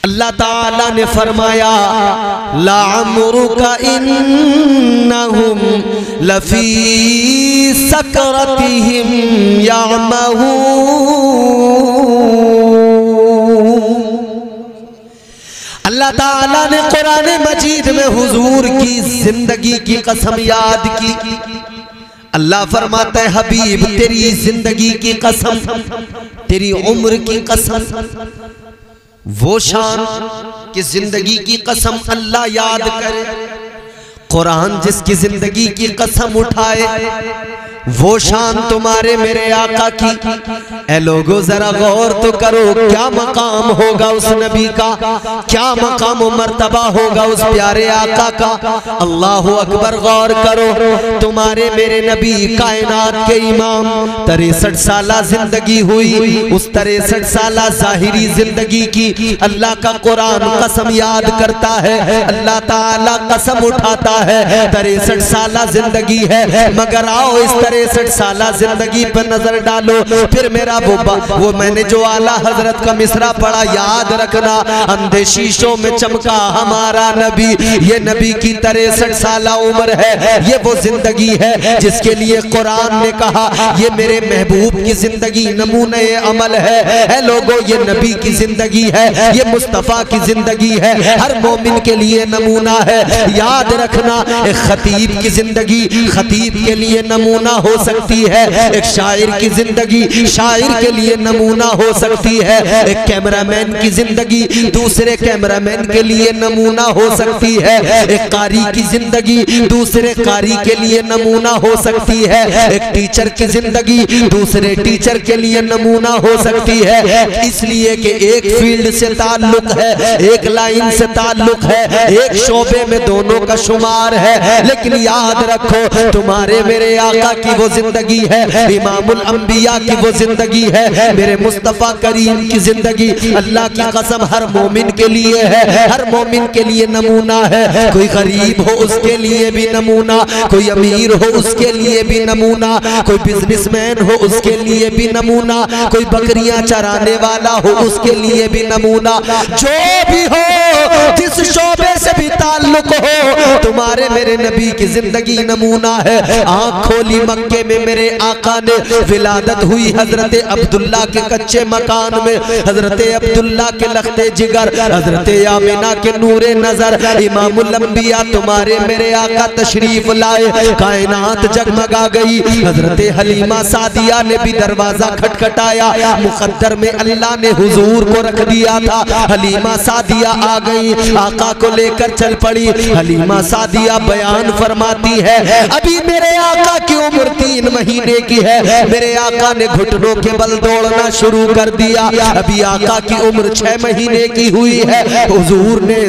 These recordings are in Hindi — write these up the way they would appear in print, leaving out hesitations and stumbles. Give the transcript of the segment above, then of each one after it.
अल्लाह ताला ने फरमाया लाअमरुका इन्नहुम लफी सकरतिहिम यामहून। अल्लाह ताला ने कुरान मजीद में हुजूर की जिंदगी की कसम याद की। अल्लाह फरमाता है हबीब तेरी जिंदगी की कसम, तेरी उम्र की कसम, वो शान कि जिंदगी की कसम अल्लाह याद करे। कुरान जिसकी जिंदगी की कसम उठाए वो शान तुम्हारे मेरे आका की। ए लोगो जरा गौर तो करो, क्या मकाम होगा उस नबी का, क्या मकाम मर्तबा होगा उस प्यारे आका का। अल्लाह अकबर, गौर करो। तुम्हारे मेरे नबी कायनात के इमाम 63 साला जिंदगी हुई, उस 63 साला जाहिरी जिंदगी की अल्लाह का कुरान कसम याद करता है। अल्लाह ताला कसम उठाता है 63 साला जिंदगी है, मगर आओ इस 63 साला जिंदगी पर नजर डालो। फिर मेरा वो मैंने जो आला हजरत का मिसरा पढ़ा याद रखना, अंधे शीशों में चमका हमारा नबी। ये नबी की 63 साला उम्र है, ये वो जिंदगी है जिसके लिए कुरान ने कहा ये मेरे महबूब की जिंदगी नमूने अमल है। लोगों ये नबी की जिंदगी है, ये मुस्तफा की जिंदगी है, हर मोमिन के लिए नमूना है। याद रखना एक खतीब की जिंदगी खतीब के लिए नमूना हो सकती है, एक शायर की जिंदगी शायर के लिए नमूना हो सकती है, एक कैमरामैन की जिंदगी दूसरे कैमरामैन के लिए नमूना हो सकती है, एक कारी की जिंदगी दूसरे कारी के लिए नमूना हो सकती है, एक टीचर की जिंदगी दूसरे टीचर के लिए नमूना हो सकती है। इसलिए कि एक फील्ड से ताल्लुक है, एक लाइन से ताल्लुक है, एक शोबे में दोनों का शुमार है। लेकिन याद रखो तुम्हारे मेरे आका की वो जिंदगी है, इमामुल अंबिया की वो जिंदगी है, मेरे मुस्तफा करीम की जिंदगी अल्लाह की कसम हर मोमिन के लिए है, हर मोमिन के लिए नमूना है। कोई गरीब हो उसके लिए भी नमूना, कोई अमीर हो उसके लिए भी नमूना, कोई बिजनेसमैन हो उसके लिए भी नमूना, कोई बकरियां चराने वाला हो उसके लिए भी नमूना। जो भी हो जिस शोबे से भी ताल्लुक हो तुम्हारे मेरे नबी की जिंदगी नमूना है। आंख खोली मक्के में मेरे आका ने, विलादत हुई हजरत अब्दुल्ला के कच्चे मकान में, हजरत अब्दुल्ला के लख्ते जिगर, हजरत आमिना के नूरे नजर, इमामुल अंबिया तुम्हारे मेरे आका तशरीफ लाए, कायनात जगमगा गई। हजरत हलीमा सादिया ने भी दरवाजा खटखटाया, मुकद्दर में अल्लाह ने हुजूर को रख दिया था। हलीमा सादिया आ गई, आका को लेकर चल पड़ी। हलीमा सादिया बयान फरमाती है अभी मेरे आका की उम्र 3 महीने की है, मेरे आका ने घुटनों के बल दौड़ना शुरू कर दिया। अभी आका की उम्र 6 महीने की हुई है, हुजूर ने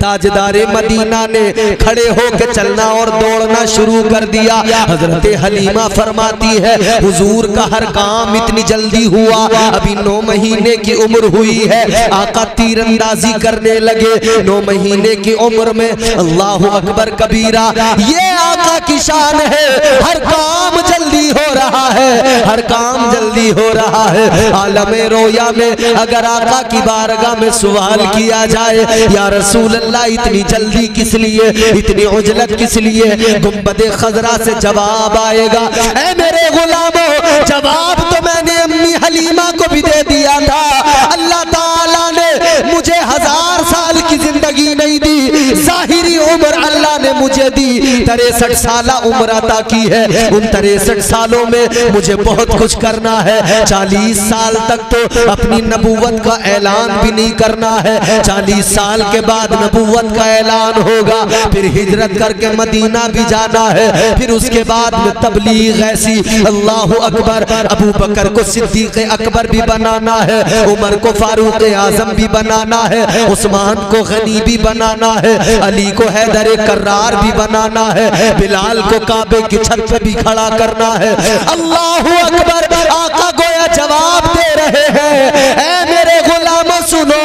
ताजदारे मदीना ने खड़े होकर चलना और दौड़ना शुरू कर दिया। हजरत हलीमा फरमाती है हुजूर का हर काम इतनी जल्दी हुआ, अभी 9 महीने की उम्र हुई है, आका तीरंदाजी करने लगे 9 महीने की उम्र में। अल्लाह अकबर कबीरा, ये आका की शान है, हर काम जल्दी हो रहा है, हर काम जल्दी हो रहा है। आलमे रोया में अगर आका की बारगाह में सवाल किया जाए या रसूल अल्लाह इतनी जल्दी किस लिए, इतनी उजलत किस लिए, गुंबदे खजरा से जवाब आएगा ऐ मेरे गुलामों जवाब तो मैंने अम्मी हलीमा को भी दे दिया था। अल्लाह ताला ने मुझे 1000 साल की जिंदगी नहीं दी, जाहिरी उम्र अल्लाह ने मुझे दी, 63 साला उम्र अता की है। उन 63 सालों में मुझे बहुत कुछ करना है। 40 साल तक तो अपनी नबूवत का ऐलान भी नहीं करना है, 40 साल के बाद नबूवत का ऐलान होगा, फिर हिजरत करके मदीना भी जाना है, फिर उसके बाद में तबलीग ऐसी। अल्लाह अकबर, अबू बकर को सिद्दीक अकबर भी बनाना है, उमर को फारूक आजम भी बनाना है, उस्मान को गनी भी बनाना है, अली को हैदर कर्रार भी बनाना है, बिलाल को काबे की छत पे भी खड़ा करना है। अल्लाह अकबर, आका गोया जवाब दे रहे हैं ऐ मेरे गुलामों सुनो,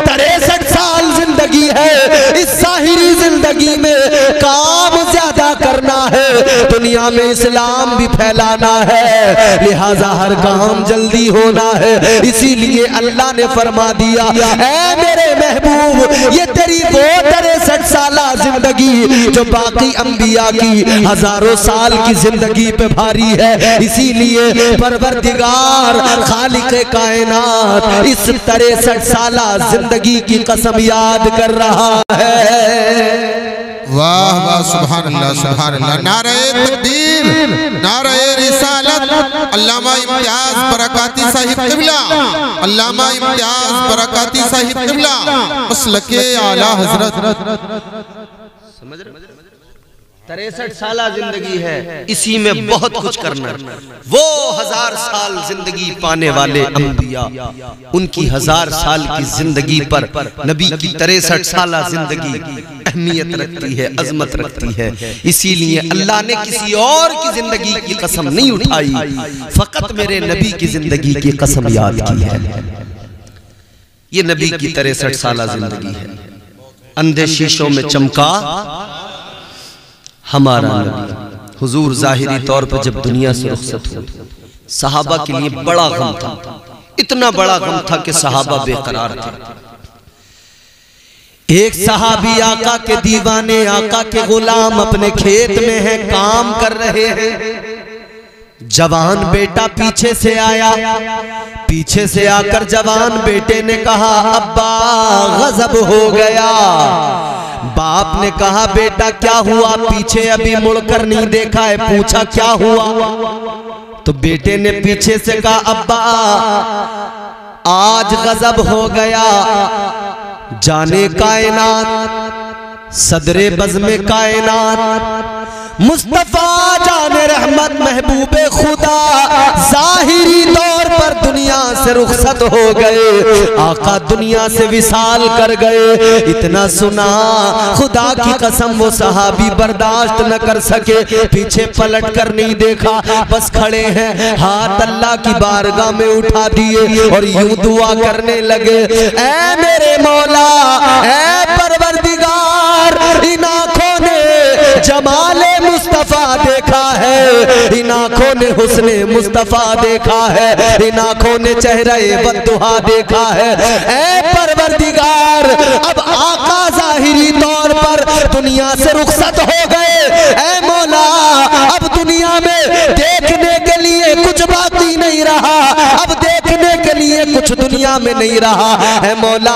63 साल जिंदगी है, इस साहिरी जिंदगी में काम ज्यादा करना है, दुनिया में इस्लाम भी फैलाना है, लिहाजा हर काम जल्दी होना है। इसीलिए अल्लाह ने फरमा दिया, ऐ मेरे महबूब ये तेरी वो 63 साला जिंदगी जो बाकी अंबिया की हजारों साल की जिंदगी पे भारी है। इसीलिए परवरदिगार खालिक कायनात इस 63 साला जिंदगी की कसम याद कर रहा है। वाह वाह सुभान अल्लाह सुभान अल्लाह। नारे तकबीर, नारे रिसालत। अल्लामा इम्तियाज बरकाती साहिब किबला, अल्लामा इम्तियाज बरकाती साहिब किबला, मसलके आला हजरत। समझ रहे? 63 साला जिंदगी है, इसी में बहुत कुछ करना। वो 1000 साल जिंदगी पाने वाले अंबिया, उनकी 1000 साल की जिंदगी पर नबी की 63 साला जिंदगी अहमियत रखती है, अजमत रखती है। इसीलिए अल्लाह ने किसी और की जिंदगी की कसम नहीं उठाई, फकत मेरे नबी की जिंदगी की कसम याद की है। ये नबी की 63 साला जिंदगी है। अंधे शीशों में चमका हमारा नबी। हुजूर जाहिरी तौर पर जब दुनिया से रुखसत हुए, सहाबा के लिए बड़ा गम था, इतना बड़ा गम था कि सहाबा बेकरार थे। एक सहाबी आका के दीवाने, आका के गुलाम अपने खेत में हैं, काम कर रहे हैं। जवान बेटा पीछे से आया, पीछे से आकर जवान बेटे ने कहा, अब्बा गजब हो गया। बाप ने कहा, बेटा क्या हुआ? पीछे अभी मुड़कर नहीं देखा है, पूछा क्या हुआ? तो बेटे ने पीछे से कहा, अब्बा आज गजब हो गया। जाने कायनात, सदरे बज़्मे कायनात, मुस्तफा जाने रहमत महबूबे खुदा जाहिरी तौर पर दुनिया से रुखसत हो गए। आका दुनिया से विसाल कर गए। इतना सुना, खुदा की कसम वो सहाबी बर्दाश्त न कर सके, पीछे पलट कर नहीं देखा, बस खड़े हैं, हाथ अल्लाह की बारगाह में उठा दिए और यूं दुआ करने लगे, ऐ मेरे मौला, ऐ परवरदिगार, इन आँखों ने जमाले मुस्तफा देखा है, इन आँखों ने हुस्ने मुस्तफा देखा है, इन आँखों ने चेहरे बद्दुहा देखा है। ऐ परवरदिगार, अब आका जाहिरी तौर पर दुनिया से रुखसत हो गए। ऐ मौला, अब दुनिया में देखने के लिए कुछ बाकी नहीं रहा, अब देखने के लिए कुछ दुनिया में नहीं रहा है मौला।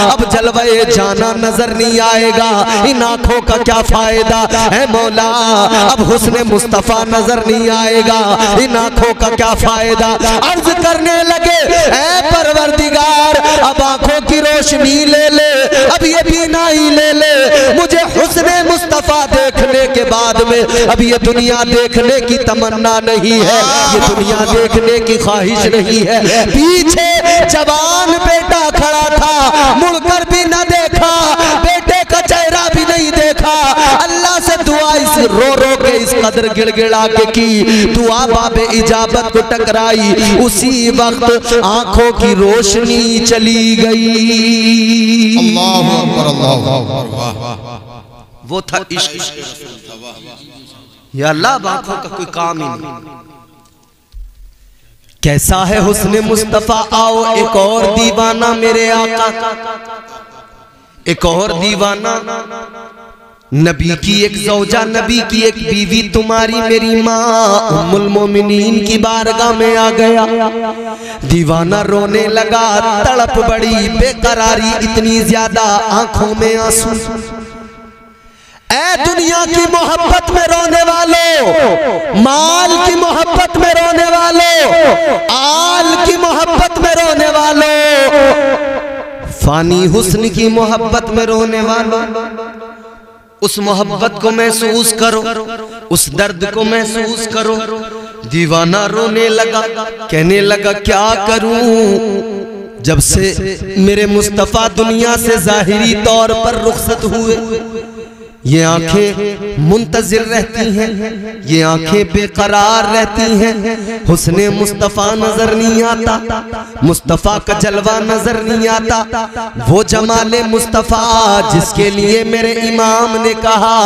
अब जलवे जाना नजर नहीं आएगा, इन आँखों का क्या फायदा है मौला। अब हुस्ने मुस्तफा नजर नहीं आएगा, इन आँखों का क्या फायदा। अर्ज करने लगे, ऐ परवरदिगार, अब आँखों की रोशनी ले ले, अब ये बीनाई ले ले, मुझे हुस्ने मुस्तफा देखने के बाद में अब ये दुनिया देखने की तमन्ना नहीं है, ये दुनिया देखने की ख्वाहिश नहीं है। पीछे जवान बेटा खड़ा था, मुड़कर भी न देखा, बेटे का चेहरा भी नहीं देखा। अल्लाह से दुआ इस रो रो के इस कदर गिड़गिड़ा के की, दुआ बाबे इजाबत को टकराई, उसी वक्त आंखों की रोशनी चली गई। अल्लाहु अकबर, अल्लाहु अकबर। वो था इश्क। या अल्लाह, आंखों का कोई काम ही नहीं। कैसा है हुस्ने मुस्तफा, आओ एक और दीवाना मेरे आका, एक और दीवाना। नबी की एक ज़ौजा, नबी की एक बीवी, तुम्हारी मेरी माँ उम्मुल मोमिनीन की बारगाह में आ गया। दीवाना रोने लगा, तड़प बड़ी, बेकरारी इतनी ज्यादा, आंखों में आंसू। ऐ दुनिया की मोहब्बत में रोने वालों, माल की मोहब्बत में रोने वालों, आल की मोहब्बत में रोने वालों, फानी हुस्न की मोहब्बत में रोने वालों, उस मोहब्बत को महसूस करो, उस दर्द को महसूस करो। दीवाना रोने लगा, कहने लगा क्या करूं, जब से मेरे मुस्तफा दुनिया से जाहिरी तौर पर रुखसत हुए, ये आंखें मुंतजिर रहती हैं, ये आंखें बेकरार रहती हैं। हुस्ने मुस्तफ़ा नजर नहीं आता, मुस्तफ़ा का जलवा नजर नहीं आता। वो जमाले मुस्तफ़ा जिसके लिए मेरे इमाम ने कहा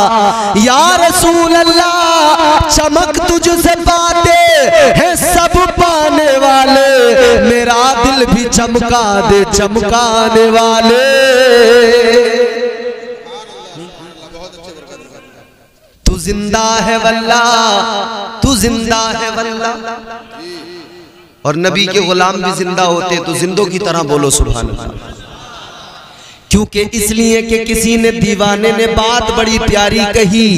या रसूल अल्लाह चमक तुझसे पाते हैं सब पाने वाले, मेरा दिल भी चमका दे चमकाने वाले। तू जिंदा है वल्लाह, तू जिंदा है वल्लाह। और नबी के गुलाम भी जिंदा होते तो जिंदों की तरह बोलो सुभान अल्लाह। क्योंकि इसलिए कि किसी ने दीवाने ने बात बड़ी प्यारी कही,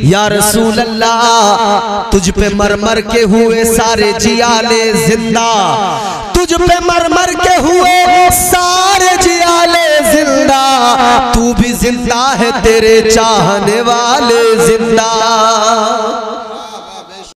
या रसूल अल्लाह तुझ पे मर मर के हुए सारे जियाले जिंदा, तुझ पे मर मर के हुए सारे जियाले जिंदा, तू भी जिंदा है तेरे चाहने वाले जिंदा।